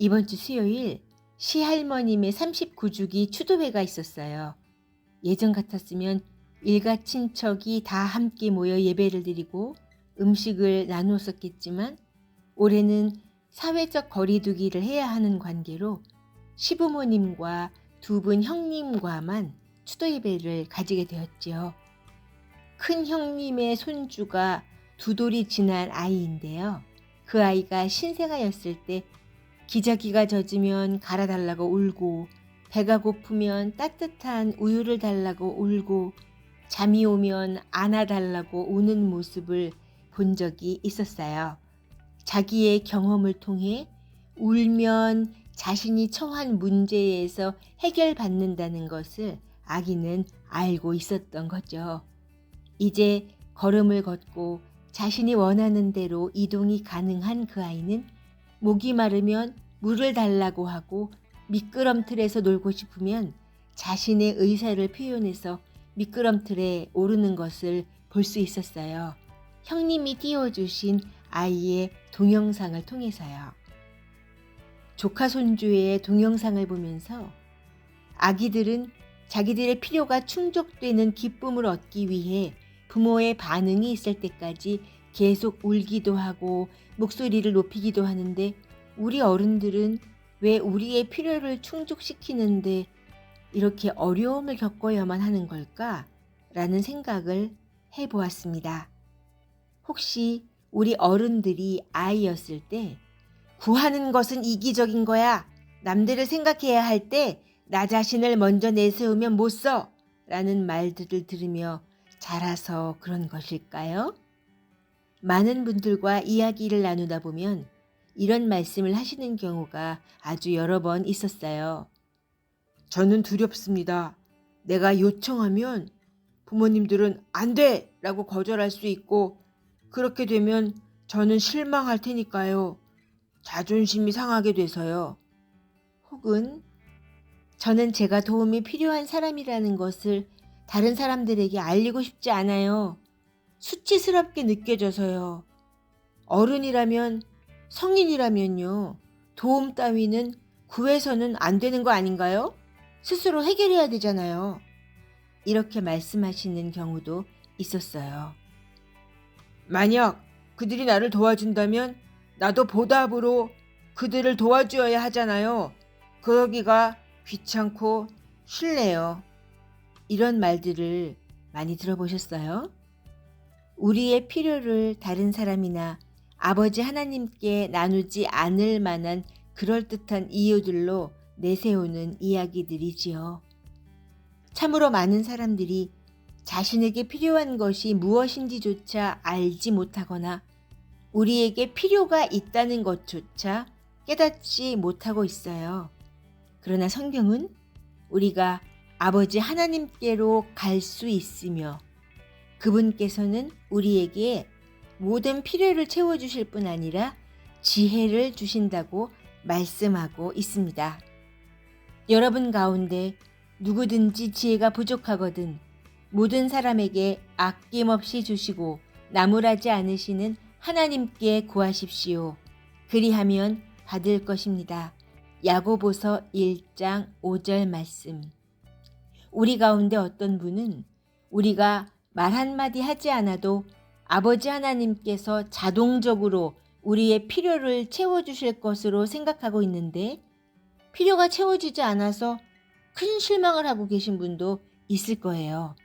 이번 주 수요일 시할머님의 39주기 추도회가 있었어요. 예전 같았으면 일가 친척이 다 함께 모여 예배를 드리고 음식을 나누었었겠지만 올해는 사회적 거리두기를 해야 하는 관계로 시부모님과 두 분 형님과만 추도 예배를 가지게 되었지요. 큰 형님의 손주가 두 돌이 지난 아이인데요. 그 아이가 신생아였을 때 기저귀가 젖으면 갈아달라고 울고, 배가 고프면 따뜻한 우유를 달라고 울고, 잠이 오면 안아달라고 우는 모습을 본 적이 있었어요. 자기의 경험을 통해 울면 자신이 처한 문제에서 해결받는다는 것을 아기는 알고 있었던 거죠. 이제 걸음을 걷고 자신이 원하는 대로 이동이 가능한 그 아이는 목이 마르면 물을 달라고 하고 미끄럼틀에서 놀고 싶으면 자신의 의사를 표현해서 미끄럼틀에 오르는 것을 볼 수 있었어요. 형님이 띄워주신 아이의 동영상을 통해서요. 조카 손주의 동영상을 보면서 아기들은 자기들의 필요가 충족되는 기쁨을 얻기 위해 부모의 반응이 있을 때까지 계속 울기도 하고 목소리를 높이기도 하는데 우리 어른들은 왜 우리의 필요를 충족시키는데 이렇게 어려움을 겪어야만 하는 걸까? 라는 생각을 해보았습니다. 혹시 우리 어른들이 아이였을 때 구하는 것은 이기적인 거야. 남들을 생각해야 할 때 나 자신을 먼저 내세우면 못 써. 라는 말들을 들으며 자라서 그런 것일까요? 많은 분들과 이야기를 나누다 보면 이런 말씀을 하시는 경우가 아주 여러 번 있었어요. 저는 두렵습니다. 내가 요청하면 부모님들은 안 돼! 라고 거절할 수 있고 그렇게 되면 저는 실망할 테니까요. 자존심이 상하게 돼서요. 혹은 저는 제가 도움이 필요한 사람이라는 것을 다른 사람들에게 알리고 싶지 않아요. 수치스럽게 느껴져서요. 어른이라면, 성인이라면요. 도움 따위는 구해서는 안 되는 거 아닌가요? 스스로 해결해야 되잖아요. 이렇게 말씀하시는 경우도 있었어요. 만약 그들이 나를 도와준다면 나도 보답으로 그들을 도와주어야 하잖아요. 그러기가 귀찮고 싫네요. 이런 말들을 많이 들어보셨어요? 우리의 필요를 다른 사람이나 아버지 하나님께 나누지 않을 만한 그럴듯한 이유들로 내세우는 이야기들이지요. 참으로 많은 사람들이 자신에게 필요한 것이 무엇인지조차 알지 못하거나 우리에게 필요가 있다는 것조차 깨닫지 못하고 있어요. 그러나 성경은 우리가 아버지 하나님께로 갈 수 있으며 그분께서는 우리에게 모든 필요를 채워주실 뿐 아니라 지혜를 주신다고 말씀하고 있습니다. 여러분 가운데 누구든지 지혜가 부족하거든 모든 사람에게 아낌없이 주시고 나무라지 않으시는 하나님께 구하십시오. 그리하면 받을 것입니다. 야고보서 1장 5절 말씀. 우리 가운데 어떤 분은 우리가 말 한마디 하지 않아도 아버지 하나님께서 자동적으로 우리의 필요를 채워주실 것으로 생각하고 있는데 필요가 채워지지 않아서 큰 실망을 하고 계신 분도 있을 거예요.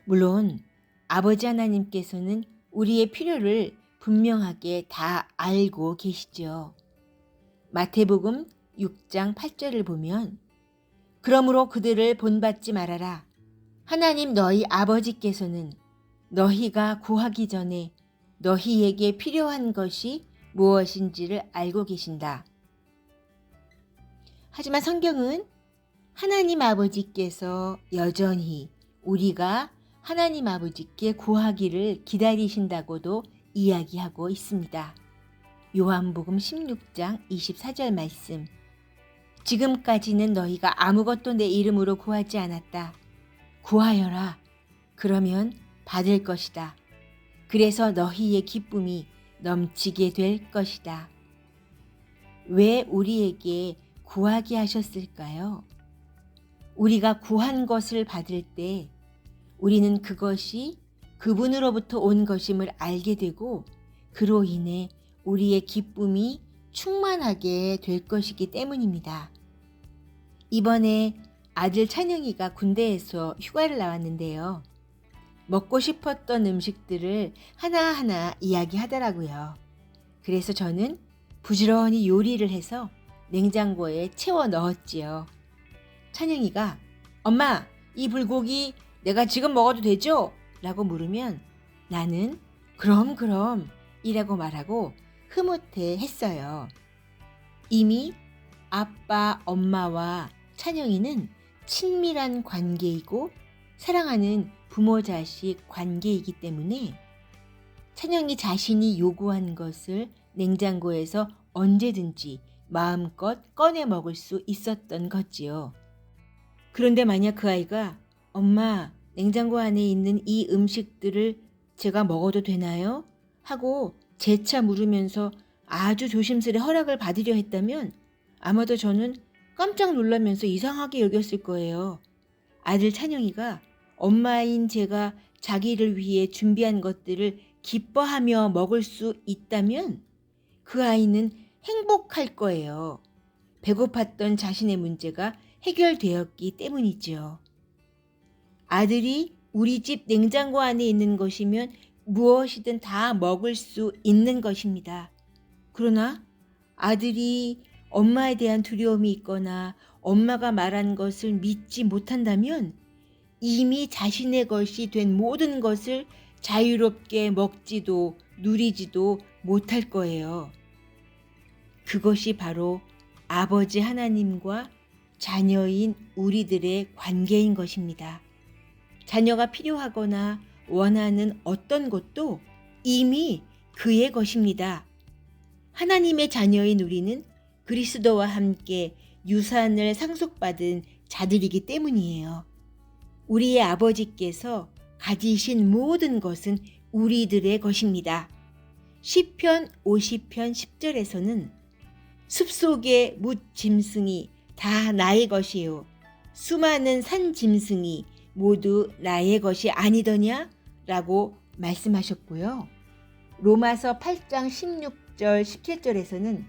물론 아버지 하나님께서는 우리의 필요를 분명하게 다 알고 계시죠. 마태복음 6장 8절을 보면 그러므로 그들을 본받지 말아라. 하나님 너희 아버지께서는 너희가 구하기 전에 너희에게 필요한 것이 무엇인지를 알고 계신다. 하지만 성경은 하나님 아버지께서 여전히 우리가 하나님 아버지께 구하기를 기다리신다고도 이야기하고 있습니다. 요한복음 16장 24절 말씀. 지금까지는 너희가 아무것도 내 이름으로 구하지 않았다. 구하여라. 그러면 받을 것이다. 그래서 너희의 기쁨이 넘치게 될 것이다. 왜 우리에게 구하게 하셨을까요? 우리가 구한 것을 받을 때 우리는 그것이 그분으로부터 온 것임을 알게 되고 그로 인해 우리의 기쁨이 충만하게 될 것이기 때문입니다. 이번에 아들 찬영이가 군대에서 휴가를 나왔는데요. 먹고 싶었던 음식들을 하나하나 이야기하더라고요. 그래서 저는 부지런히 요리를 해서 냉장고에 채워 넣었지요. 찬영이가 엄마, 이 불고기 내가 지금 먹어도 되죠? 라고 물으면 나는 그럼 이라고 말하고 흐뭇해 했어요. 이미 아빠, 엄마와 찬영이는 친밀한 관계이고 사랑하는 부모 자식 관계이기 때문에 찬영이 자신이 요구한 것을 냉장고에서 언제든지 마음껏 꺼내 먹을 수 있었던 거지요. 그런데 만약 그 아이가 엄마, 냉장고 안에 있는 이 음식들을 제가 먹어도 되나요? 하고 재차 물으면서 아주 조심스레 허락을 받으려 했다면 아마도 저는 깜짝 놀라면서 이상하게 여겼을 거예요. 아들 찬영이가 엄마인 제가 자기를 위해 준비한 것들을 기뻐하며 먹을 수 있다면 그 아이는 행복할 거예요. 배고팠던 자신의 문제가 해결되었기 때문이지요. 아들이 우리 집 냉장고 안에 있는 것이면 무엇이든 다 먹을 수 있는 것입니다. 그러나 아들이 엄마에 대한 두려움이 있거나 엄마가 말한 것을 믿지 못한다면 이미 자신의 것이 된 모든 것을 자유롭게 먹지도 누리지도 못할 거예요. 그것이 바로 아버지 하나님과 자녀인 우리들의 관계인 것입니다. 자녀가 필요하거나 원하는 어떤 것도 이미 그의 것입니다. 하나님의 자녀인 우리는 그리스도와 함께 유산을 상속받은 자들이기 때문이에요. 우리의 아버지께서 가지신 모든 것은 우리들의 것입니다. 시편 50편 10절에서는 숲속의 뭇 짐승이 다 나의 것이요 수많은 산 짐승이 모두 나의 것이 아니더냐? 라고 말씀하셨고요. 로마서 8장 16절 17절에서는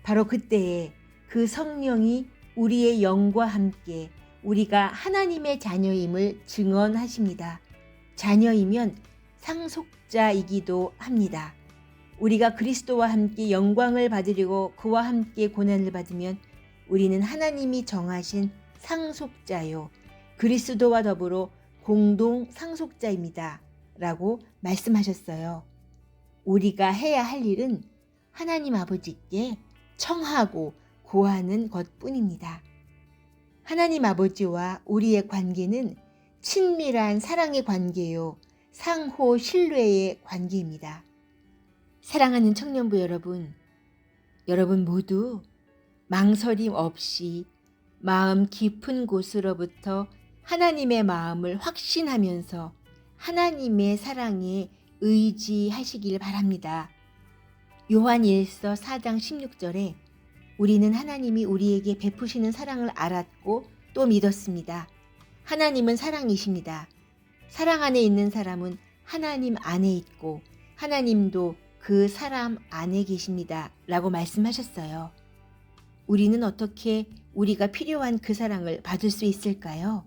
바로 그때에 그 성령이 우리의 영과 함께 우리가 하나님의 자녀임을 증언하십니다. 자녀이면 상속자이기도 합니다. 우리가 그리스도와 함께 영광을 받으려고 그와 함께 고난을 받으면 우리는 하나님이 정하신 상속자요 그리스도와 더불어 공동 상속자입니다. 라고 말씀하셨어요. 우리가 해야 할 일은 하나님 아버지께 청하고 구하는 것뿐입니다. 하나님 아버지와 우리의 관계는 친밀한 사랑의 관계요, 상호 신뢰의 관계입니다. 사랑하는 청년부 여러분 모두 망설임 없이 마음 깊은 곳으로부터 하나님의 마음을 확신하면서 하나님의 사랑에 의지하시길 바랍니다. 요한 1서 4장 16절에 우리는 하나님이 우리에게 베푸시는 사랑을 알았고 또 믿었습니다. 하나님은 사랑이십니다. 사랑 안에 있는 사람은 하나님 안에 있고 하나님도 그 사람 안에 계십니다. 라고 말씀하셨어요. 우리는 어떻게 우리가 필요한 그 사랑을 받을 수 있을까요?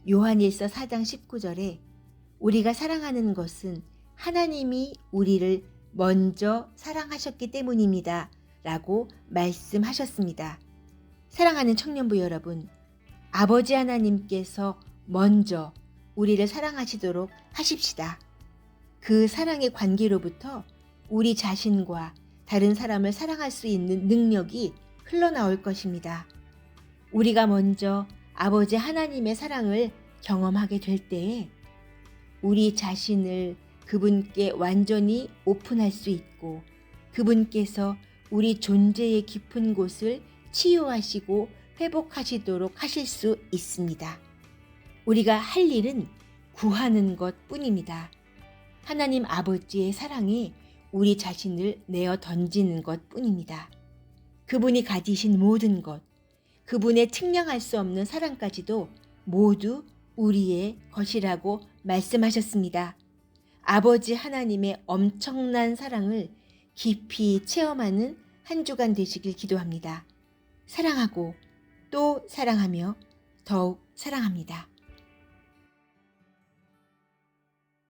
요한일서 4장 19절에 우리가 사랑하는 것은 하나님이 우리를 먼저 사랑하셨기 때문입니다. 라고 말씀하셨습니다. 사랑하는 청년부 여러분, 아버지 하나님께서 먼저 우리를 사랑하시도록 하십시다. 그 사랑의 관계로부터 우리 자신과 다른 사람을 사랑할 수 있는 능력이 흘러나올 것입니다. 우리가 먼저 아버지 하나님의 사랑을 경험하게 될 때에 우리 자신을 그분께 완전히 오픈할 수 있고 그분께서 우리 존재의 깊은 곳을 치유하시고 회복하시도록 하실 수 있습니다. 우리가 할 일은 구하는 것 뿐입니다. 하나님 아버지의 사랑에 우리 자신을 내어 던지는 것 뿐입니다. 그분이 가지신 모든 것, 그분의 측량할 수 없는 사랑까지도 모두 우리의 것이라고 말씀하셨습니다. 아버지 하나님의 엄청난 사랑을 깊이 체험하는 한 주간 되시길 기도합니다. 사랑하고 또 사랑하며 더욱 사랑합니다.